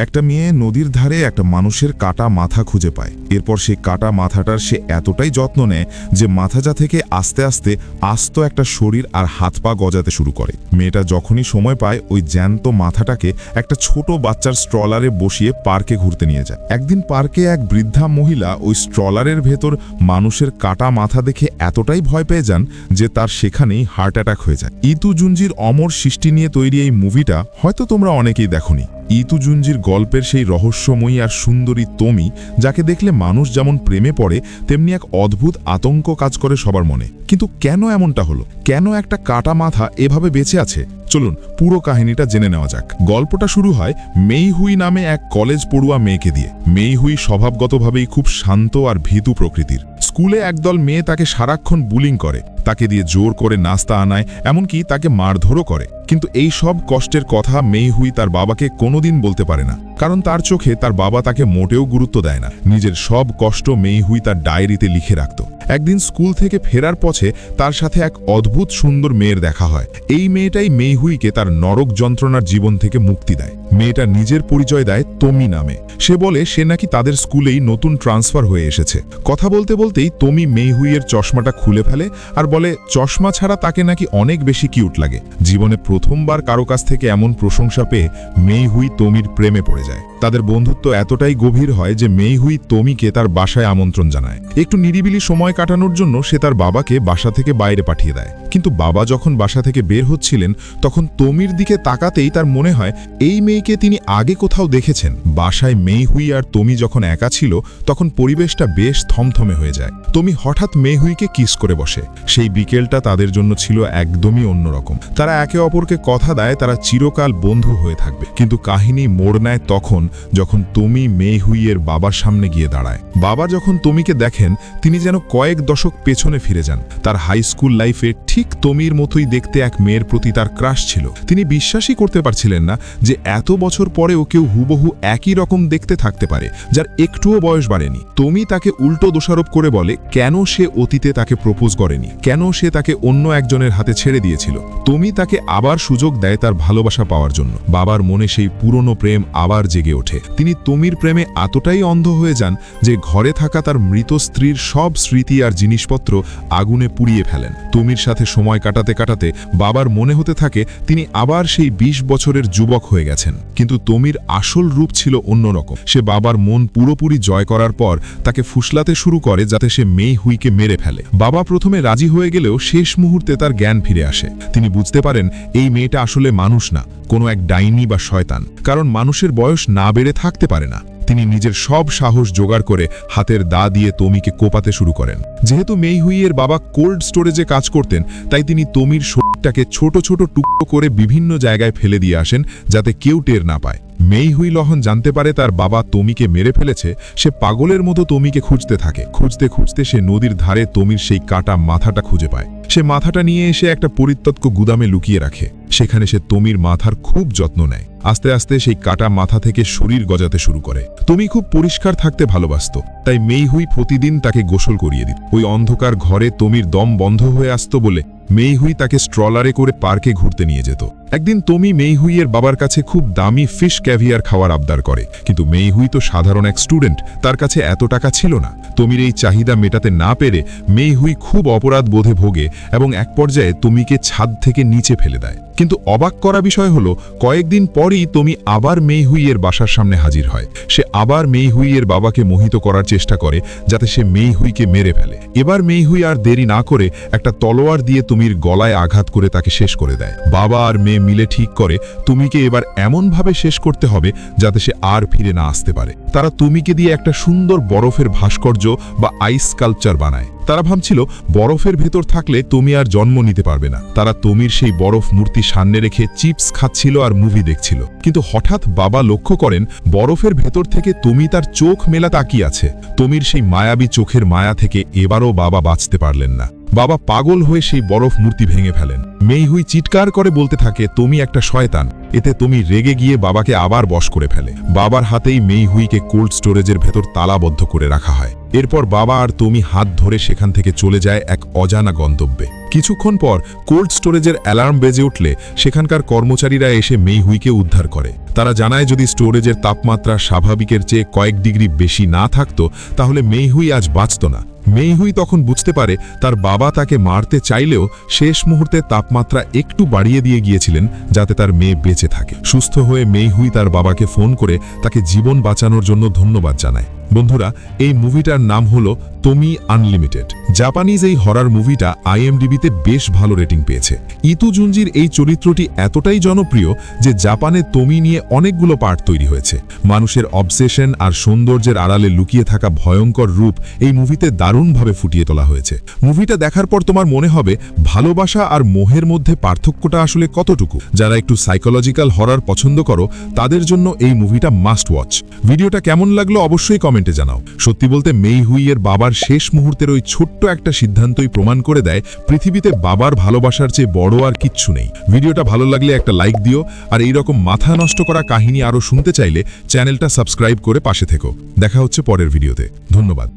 একটা মেয়ে নদীর ধারে একটা মানুষের কাটা মাথা খুঁজে পায়। এরপর সেই কাটা মাথাটার সে এতটাই যত্ন নেয় যে মাথাটা থেকে আস্তে আস্তে আস্ত একটা শরীর আর হাত পা গজাতে শুরু করে। মেয়েটা যখনই সময় পায় ওই জ্যান্ত মাথাটাকে একটা ছোট বাচ্চার স্ট্রলারে বসিয়ে পার্কে ঘুরতে নিয়ে যায়। একদিন পার্কে এক বৃদ্ধা মহিলা ওই স্ট্রলারের ভেতর মানুষের কাটা মাথা দেখে এতটাই ভয় পেয়ে যান যে তার সেখানেই হার্ট অ্যাটাক হয়ে যায়। ইতু জুঞ্জির অমর সৃষ্টি নিয়ে তৈরি এই মুভিটা হয়তো তোমরা অনেকেই দেখোনি। ইতু জুঞ্জির গল্পের সেই রহস্যময়ী আর সুন্দরী তমি, যাকে দেখলে মানুষ যেমন প্রেমে পড়ে তেমনি এক অদ্ভুত আতঙ্ক কাজ করে সবার মনে। কিন্তু কেন এমনটা হলো? কেন একটা কাটা মাথা এভাবে বেঁচে আছে? চলুন পুরো কাহিনীটা জেনে নেওয়া যাক। গল্পটা শুরু হয় মেইহুই নামে এক কলেজ পড়ুয়া মেয়েকে দিয়ে। মেইহুই স্বভাবগতভাবেই খুব শান্ত আর ভীতু প্রকৃতির। স্কুলে একদল মেয়ে তাকে সারাক্ষণ বুলিং করে, তাকে দিয়ে জোর করে নাস্তা আনায়, এমনকি তাকে মারধরও করে। কিন্তু এই সব কষ্টের কথা মেইহুই তার বাবাকে কোনোদিন বলতে পারে না, কারণ তার চোখে তার বাবা তাকে মোটেও গুরুত্ব দেয় না। নিজের সব কষ্ট মেইহুই তার ডায়েরিতে লিখে রাখত। একদিন স্কুল থেকে ফেরার পথে তার সাথে এক অদ্ভুত সুন্দর মেয়ের দেখা হয়। এই মেয়েটাই মেইহুইকে তার নরক যন্ত্রণার জীবন থেকে মুক্তি দেয়। মেয়েটা নিজের পরিচয় দেয় তমি নামে। সে বলে সে নাকি তাদের স্কুলেই নতুন ট্রান্সফার হয়ে এসেছে। কথা বলতে বলতেই তমি মেইহুইয়ের চশমাটা খুলে ফেলে আর বলে চশমা ছাড়া তাকে নাকি অনেক বেশি কিউট লাগে। জীবনে প্রথমবার কারো কাছ থেকে এমন প্রশংসা পেয়ে মেইহুই তমির প্রেমে পড়ে যায়। তাদের বন্ধুত্ব এতটাই গভীর হয় যে মেইহুই তমিকে তার বাসায় আমন্ত্রণ জানায়। একটু নিরিবিলি সময় কাটানোর জন্য সে তার বাবাকে বাসা থেকে বাইরে পাঠিয়ে দেয়। কিন্তু বাবা যখন বাসা থেকে বের হচ্ছিলেন তখন তমির দিকে তাকাতেই তার মনে হয় এই মেয়েকে তিনি আগে কোথাও দেখেছেন। বাসায় মেইহুই আর তমি যখন একা ছিল তখন পরিবেশটা বেশ থমথমে হয়ে যায়। তমি হঠাৎ মেইহুইকে কিস করে বসে। সেই বিকেলটা তাদের জন্য ছিল একদমই অন্যরকম। তারা একে অপরকে কথা দেয় তারা চিরকাল বন্ধু হয়ে থাকবে। কিন্তু কাহিনী মোড় নেয় তখন যখন তমি মেইহুইয়ের বাবার সামনে গিয়ে দাঁড়ায়। বাবা যখন তমিকে দেখেন তিনি যেন কয়েক দশক পেছনে ফিরে যান। তার হাই স্কুল লাইফে ঠিক তমির মতোই দেখতে এক মেয়ের প্রতি তার ক্রাশ ছিল। তিনি বিশ্বাসই করতে পারছিলেন না যে এত বছর পরেও কেউ হুবহু একই রকম দেখতে থাকতে পারে, যার একটুও বয়স বাড়েনি। তমি তাকে উল্টো দোষারোপ করে বলে কেন সে অতীতে তাকে প্রপোজ করেনি, কেন সে তাকে অন্য একজনের হাতে ছেড়ে দিয়েছিল। তমি তাকে আবার সুযোগ দেয় তার ভালোবাসা পাওয়ার জন্য। বাবার মনে সেই পুরনো প্রেম আবার জেগে ওঠে। তিনি তমির প্রেমে এতটাই অন্ধ হয়ে যান যে ঘরে থাকা তার মৃত স্ত্রীর সব স্মৃতি আর জিনিসপত্র আগুনে পুড়িয়ে ফেলেন। তমির সাথে সময় কাটাতে কাটাতে বাবার মনে হতে থাকে তিনি আবার সেই ২০ বছরের যুবক হয়ে গেছেন। কিন্তু তমির আসল রূপ ছিল অন্যরকম। সে বাবার মন পুরোপুরি জয় করার পর তাকে ফুসলাতে শুরু করে যাতে সে মেইহুইকে মেরে ফেলে। বাবা প্রথমে রাজি হয়ে গেলেও শেষ মুহূর্তে তার জ্ঞান ফিরে আসে। তিনি বুঝতে পারেন এই মেয়েটা আসলে মানুষ না, কোনো এক ডাইনি বা শয়তান, কারণ মানুষের বয়স না বেড়ে থাকতে পারে না। তিনি নিজের সব সাহস জোগাড় করে হাতের দা দিয়ে তমিকে কোপাতে শুরু করেন। যেহেতু মেইহুইয়ের বাবা কোল্ড স্টোরেজে কাজ করতেন তাই তিনি তমির শরীরটাকে ছোট ছোট টুকরো করে বিভিন্ন জায়গায় ফেলে দিয়ে আসেন যাতে কেউ টের না পায়। মেইহুই যখন জানতে পারে তার বাবা তমিকে মেরে ফেলেছে সে পাগলের মতো তমিকে খুঁজতে থাকে। খুঁজতে খুঁজতে সে নদীর ধারে তমির সেই কাটা মাথাটা খুঁজে পায়। সে মাথাটা নিয়ে এসে একটা পরিত্যক্ত গুদামে লুকিয়ে রাখে। সেখানে সে তমির মাথার খুব যত্ন নেয়। আস্তে আস্তে সেই কাটা মাথা থেকে শরীর গজাতে শুরু করে। তমি খুব পরিষ্কার থাকতে ভালোবাসত, তাই মেইহুই প্রতিদিন তাকে গোসল করিয়ে দিত। ওই অন্ধকার ঘরে তমির দম বন্ধ হয়ে আসত বলে মেইহুই তাকে স্ট্রলারে করে পার্কে ঘুরতে নিয়ে যেত। একদিন তমি মেইহুইয়ের বাবার কাছে খুব দামি ফিশ ক্যাভিয়ার খাওয়ার আবদার করে, কিন্তু মেইহুই তো সাধারণ এক স্টুডেন্ট, তার কাছে এত টাকা ছিল না। তমির এই চাহিদা মেটাতে না পেরে মেইহুই খুব অপরাধ বোধে ভোগে এবং এক পর্যায়ে তমিকে ছাদ থেকে নিচে ফেলে দেয়। কিন্তু অবাক করা বিষয় হলো কয়েকদিন পরই তমি আবার মেইহুইয়ের বাসার সামনে হাজির হয়। সে আবার মেইহুইয়ের বাবাকে মোহিত করার চেষ্টা করে যাতে সে মেইহুইকে মেরে ফেলে। এবার মেইহুই আর দেরি না করে একটা তলোয়ার দিয়ে তমির গলায় আঘাত করে তাকে শেষ করে দেয়। বাবা আর মেয়ে মিলে ঠিক করে তুমিকে এবার এমনভাবে শেষ করতে হবে যাতে সে আর ফিরে না আসতে পারে। তারা তুমিকে দিয়ে একটা সুন্দর বরফের ভাস্কর্য বা আইস স্কাল্পচার বানায়। তারা ভাবছিল বরফের ভেতর থাকলে তুমি আর জন্ম নিতে পারবে না। তারা তমির সেই বরফ মূর্তি সামনে রেখে চিপস খাচ্ছিল আর মুভি দেখছিল। কিন্তু হঠাৎ বাবা লক্ষ্য করেন বরফের ভেতর থেকে তুমি তার চোখ মেলা তাকিয়ে আছে। তমির সেই মায়াবী চোখের মায়া থেকে এবারও বাবা বাঁচতে পারলেন না। বাবা পাগল হয়ে সেই বরফ মূর্তি ভেঙে ফেলেন। মেইহুই চিৎকার করে বলতে থাকে তুমি একটা শয়তান। এতে তুমি রেগে গিয়ে বাবাকে আবার বশ করে ফেলে। বাবার হাতেই মেইহুইকে কোল্ড স্টোরেজের ভেতর তালাবদ্ধ করে রাখা হয়। এরপর বাবা আর তমি হাত ধরে সেখান থেকে চলে যায় এক অজানা গন্তব্যে। কিছুক্ষণ পর কোল্ড স্টোরেজের অ্যালার্ম বেজে উঠলে সেখানকার কর্মচারীরা এসে মেইহুইকে উদ্ধার করে। তারা জানায় যদি স্টোরেজের তাপমাত্রা স্বাভাবিকের চেয়ে কয়েক ডিগ্রি বেশি না থাকতো তাহলে মেইহুই আজ বাঁচত না। মেইহুই তখন বুঝতে পারে তার বাবা তাকে মারতে চাইলেও শেষ মুহূর্তে তাপমাত্রা একটু বাড়িয়ে দিয়ে গিয়েছিলেন যাতে তার মেয়ে বেঁচে থাকে। সুস্থ হয়ে মেইহুই তার বাবাকে ফোন করে তাকে জীবন বাঁচানোর জন্য ধন্যবাদ জানায়। বন্ধুরা, এই মুভিটার নাম হলো তোমি আনলিমিটেড। জাপানিজ এই হরার মুভিটা IMDb-তে বেশ ভালো রেটিং পেয়েছে। ইতু জুনজির এই চরিত্রটি এতটাই জনপ্রিয় যে জাপানে তোমি নিয়ে অনেকগুলো পার্ট তৈরি হয়েছে। মানুষের অবসেশন আর সৌন্দর্যের আড়ালে লুকিয়ে থাকা ভয়ঙ্কর রূপ এই মুভিতে দারুণভাবে ফুটিয়ে তোলা হয়েছে। মুভিটা দেখার পর তোমার মনে হবে ভালোবাসা আর মোহের মধ্যে পার্থক্যটা আসলে কতটুকু। যারা একটু সাইকোলজিক্যাল হরার পছন্দ করো তাদের জন্য এই মুভিটা মাস্ট ওয়াচ। ভিডিওটা কেমন লাগলো অবশ্যই কমেন্টে জানাও। সত্যি বলতে মেইহুইয়ের বাবার শেষ মুহূর্তের ওই ছোট্ট একটা সিদ্ধান্তই প্রমাণ করে দেয় পৃথিবীতে বাবার ভালোবাসার চেয়ে বড় আর কিচ্ছু নেই। ভিডিওটা ভালো লাগলে একটা লাইক দিও, আর এই রকম মাথা নষ্ট করা কাহিনী আরও শুনতে চাইলে চ্যানেলটা সাবস্ক্রাইব করে পাশে থেকো। দেখা হচ্ছে পরের ভিডিওতে। ধন্যবাদ।